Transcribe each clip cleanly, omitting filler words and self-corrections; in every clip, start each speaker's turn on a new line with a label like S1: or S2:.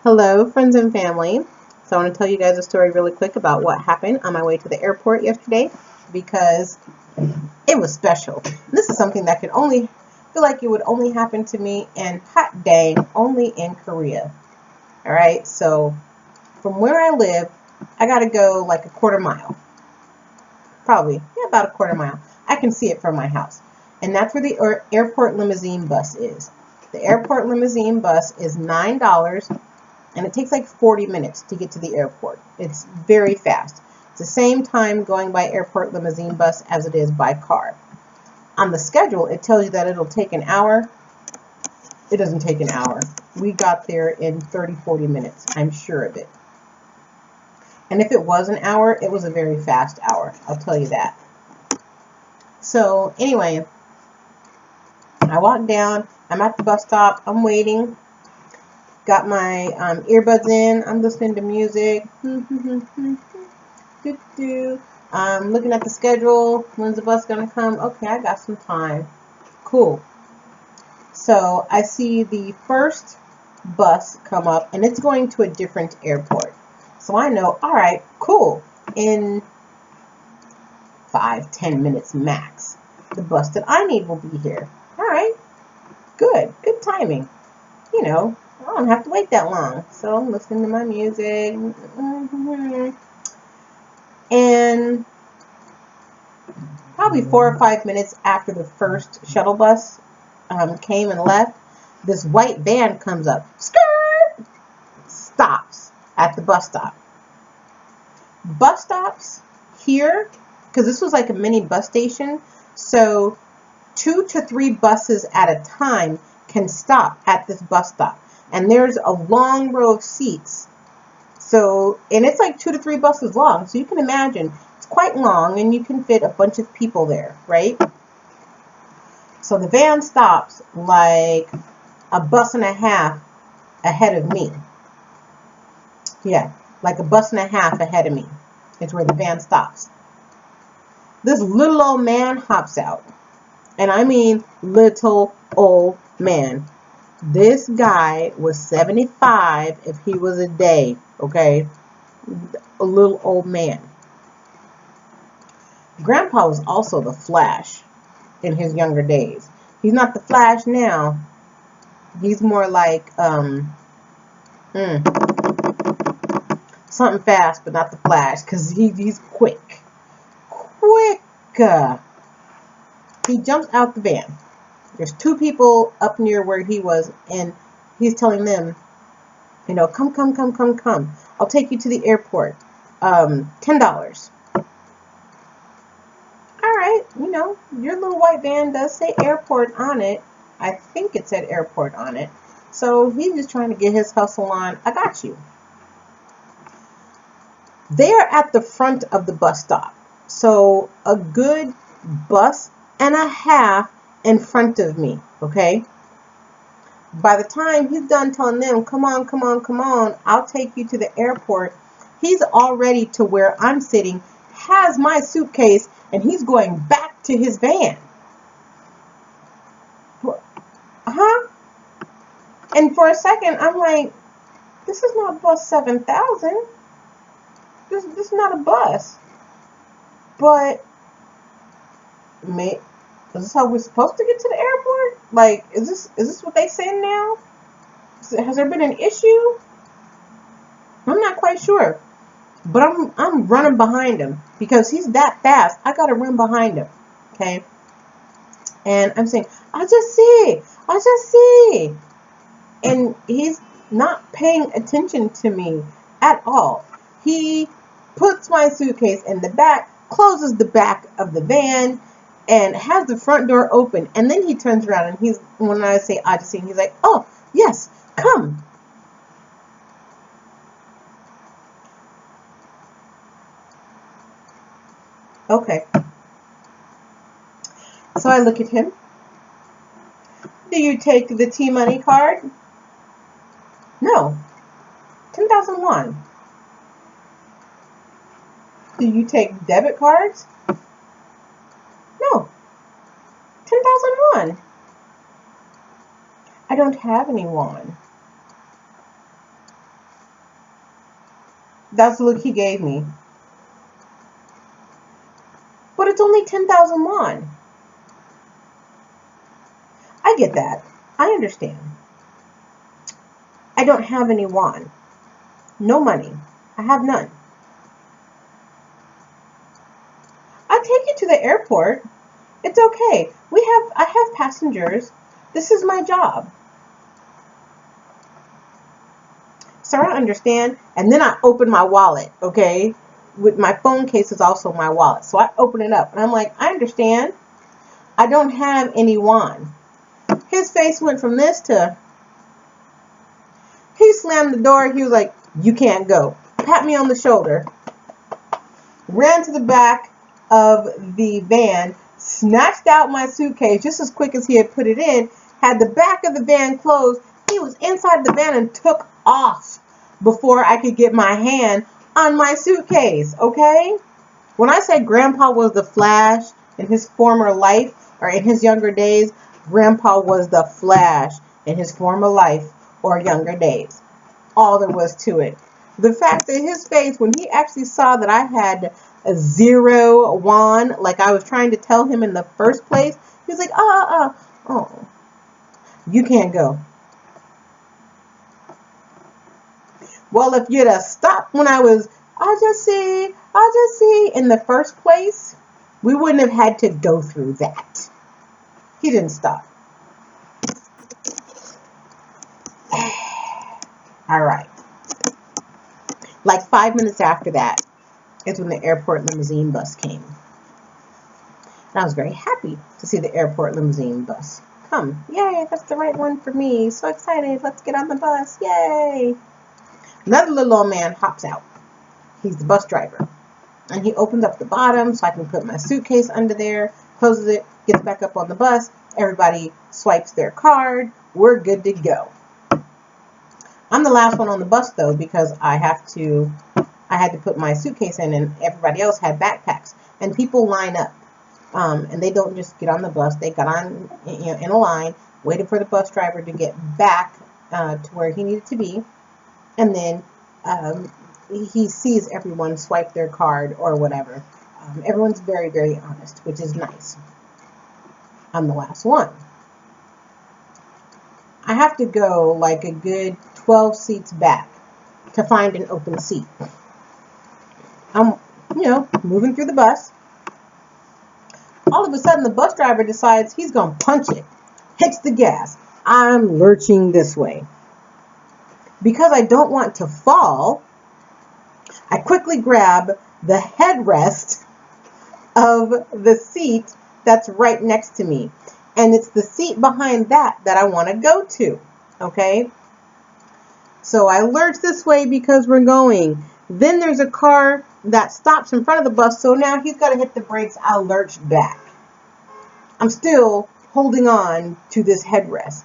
S1: Hello, friends and family. So I want to tell you guys a story really quick about what happened on my way to the airport yesterday because it was special. This is something that could only feel like it would only happen to me and hot dang, only in Korea. All right, so from where I live, I got to go like a quarter mile, probably, yeah, about a quarter mile. I can see it from my house, and that's where the airport limousine bus is. The airport limousine bus is $9 and it takes like 40 minutes to get to the airport. It's very fast. It's the same time going by airport limousine bus as it is by car. On the schedule, it tells you that it'll take an hour. It doesn't take an hour. We got there in 30, 40 minutes. I'm sure of it. And if it was an hour, it was a very fast hour. I'll tell you that. So anyway, I walk down. I'm at the bus stop. I'm waiting. Got my earbuds in. I'm listening to music. I'm looking at the schedule. When's the bus gonna come? Okay, I got some time. Cool. So I see the first bus come up, and it's going to a different airport. So I know, all right, cool. In 5-10 minutes max, the bus that I need will be here. All right, good timing. You know, I don't have to wait that long. So I'm listening to my music. And probably 4 or 5 minutes after the first shuttle bus came and left, this white van comes up, skirt, stops at the bus stop. Bus stops here, because this was like a mini bus station, so 2 to 3 buses at a time can stop at this bus stop. And there's a long row of seats. So, and it's like 2 to 3 buses long. So you can imagine it's quite long and you can fit a bunch of people there, right? So the van stops like a bus and a half ahead of me. Yeah, like a bus and a half ahead of me. It's where the van stops. This little old man hops out. And I mean little old man. This guy was 75 if he was a day, okay? A little old man. Grandpa was also the Flash in his younger days. He's not the Flash now. He's more like something fast, but not the Flash, because he's quick. Quick. He jumps out the van. There's 2 people up near where he was, and he's telling them, you know, come. I'll take you to the airport. $10. All right, you know, your little white van does say airport on it. I think it said airport on it. So he's just trying to get his hustle on. I got you. They're at the front of the bus stop. So a good bus and a half in front of me, okay? By the time he's done telling them, come on, I'll take you to the airport, he's already to where I'm sitting, has my suitcase, and he's going back to his van. Huh? And for a second, I'm like, this is not bus 7,000. This is not a bus. But, is this how we're supposed to get to the airport? Like, is this what they say now? Has there been an issue? I'm not quite sure. But I'm running behind him because he's that fast. I gotta run behind him. Okay? And I'm saying, I just see. And he's not paying attention to me at all. He puts my suitcase in the back, closes the back of the van, and has the front door open. And then he turns around and when I say I just see, he's like, oh, yes, come. Okay. So I look at him. Do you take the T-Money card? No. 10,000 won. Do you take debit cards? No. 10,000 won. I don't have any won. That's the look he gave me. But it's only 10,000 won. I get that. I understand. I don't have any won. No money. I have none. I'll take you to the airport. It's okay. I have passengers. This is my job. Sarah, understand? And then I open my wallet, okay? With my phone case is also my wallet. So I open it up and I'm like, I understand. I don't have any won. His face went from this to, he slammed the door. He was like, you can't go. Pat me on the shoulder. Ran to the back of the van, snatched out my suitcase just as quick as he had put it in, had the back of the van closed. He was inside the van and took off before I could get my hand on my suitcase, okay? When I say Grandpa was the Flash in his former life, or in his younger days, Grandpa was the Flash in his former life or younger days. All there was to it. The fact that his face, when he actually saw that I had a 0 won, like I was trying to tell him in the first place, he was like, oh, you can't go. Well, if you'd have stopped when I was, I'll just see, in the first place, we wouldn't have had to go through that. He didn't stop. All right. Like 5 minutes after that is when the airport limousine bus came. And I was very happy to see the airport limousine bus come. Yay, that's the right one for me. So excited. Let's get on the bus. Yay. Another little old man hops out. He's the bus driver. And he opens up the bottom so I can put my suitcase under there, closes it, gets back up on the bus. Everybody swipes their card. We're good to go. I'm the last one on the bus though because I had to put my suitcase in and everybody else had backpacks. And people line up. And they don't just get on the bus. They got on in a line, waited for the bus driver to get back to where he needed to be. And then he sees everyone swipe their card or whatever. Everyone's very, very honest, which is nice. I'm the last one. I have to go like a good 12 seats back to find an open seat. I'm, moving through the bus. All of a sudden, the bus driver decides he's going to punch it. Hits the gas. I'm lurching this way. Because I don't want to fall, I quickly grab the headrest of the seat that's right next to me. And it's the seat behind that I want to go to. Okay? So I lurch this way because we're going. Then there's a car that stops in front of the bus. So now he's got to hit the brakes. I'll lurch back. I'm still holding on to this headrest.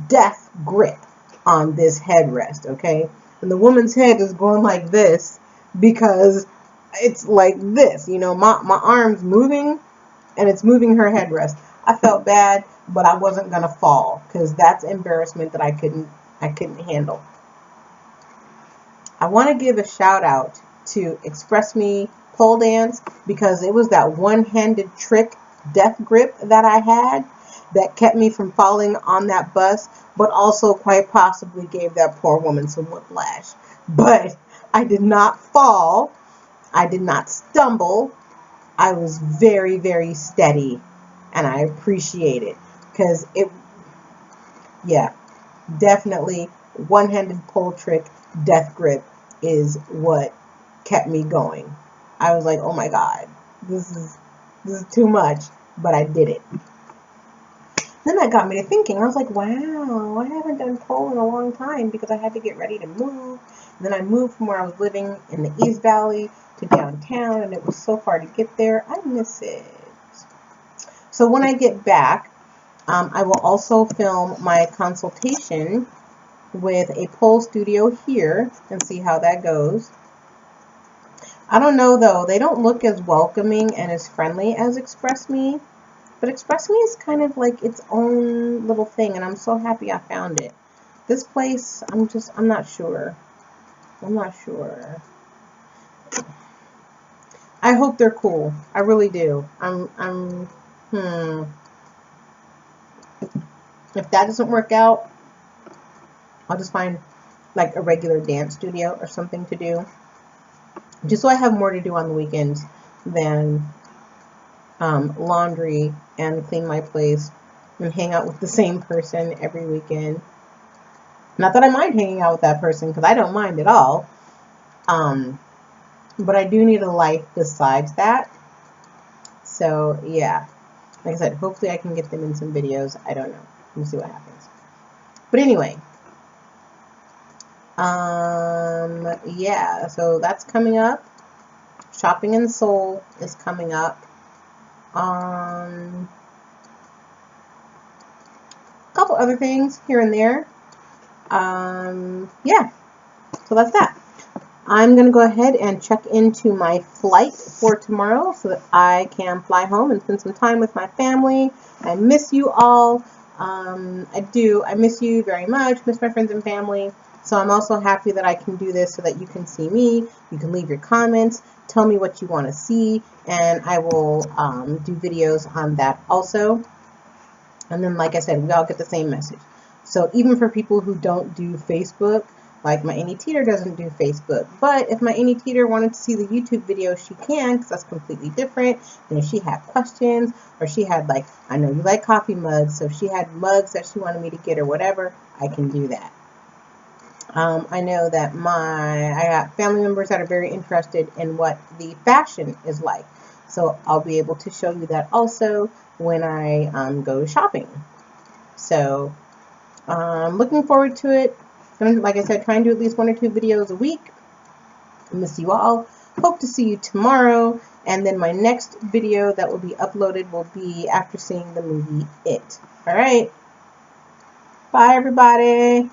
S1: Death grip on this headrest, okay? And the woman's head is going like this because it's like this, my arm's moving and it's moving her headrest. I felt bad, but I wasn't gonna fall because that's embarrassment that I couldn't handle. I want to give a shout out to Express Me Pole Dance because it was that one-handed trick death grip that I had that kept me from falling on that bus, but also quite possibly gave that poor woman some whiplash. But I did not fall. I did not stumble. I was very, very steady, and I appreciate it because definitely one-handed pole trick death grip is what kept me going. I was like, oh my God, this is too much, but I did it. Then that got me to thinking. I was like, wow, I haven't done pole in a long time because I had to get ready to move. And then I moved from where I was living in the East Valley to downtown, and it was so far to get there. I miss it. So when I get back, I will also film my consultation with a pole studio here and see how that goes. I don't know though, they don't look as welcoming and as friendly as Express Me, but Express Me is kind of like its own little thing, and I'm so happy I found it. This place, I'm not sure. I hope they're cool. I really do. If that doesn't work out, I'll just find like a regular dance studio or something to do. Just so I have more to do on the weekends than laundry and clean my place and hang out with the same person every weekend. Not that I mind hanging out with that person, because I don't mind at all. But I do need a life besides that. So yeah, like I said, hopefully I can get them in some videos. I don't know. We'll see what happens. But anyway, yeah, so that's coming up. Shopping in Seoul is coming up. A couple other things here and there. Yeah, so that's that. I'm going to go ahead and check into my flight for tomorrow so that I can fly home and spend some time with my family. I miss you all. I do. I miss you very much. Miss my friends and family. So I'm also happy that I can do this so that you can see me. You can leave your comments. Tell me what you want to see. And I will do videos on that also. And then, like I said, we all get the same message. So even for people who don't do Facebook, like my Auntie Teeter doesn't do Facebook. But if my Auntie Teeter wanted to see the YouTube video, she can, because that's completely different. And if she had questions, or she had, like, I know you like coffee mugs, so if she had mugs that she wanted me to get or whatever, I can do that. I know that I got family members that are very interested in what the fashion is like. So I'll be able to show you that also when I go shopping. So I'm looking forward to it. Like I said, try and do at least 1 or 2 videos a week. I miss you all. Hope to see you tomorrow. And then my next video that will be uploaded will be after seeing the movie It. All right. Bye, everybody.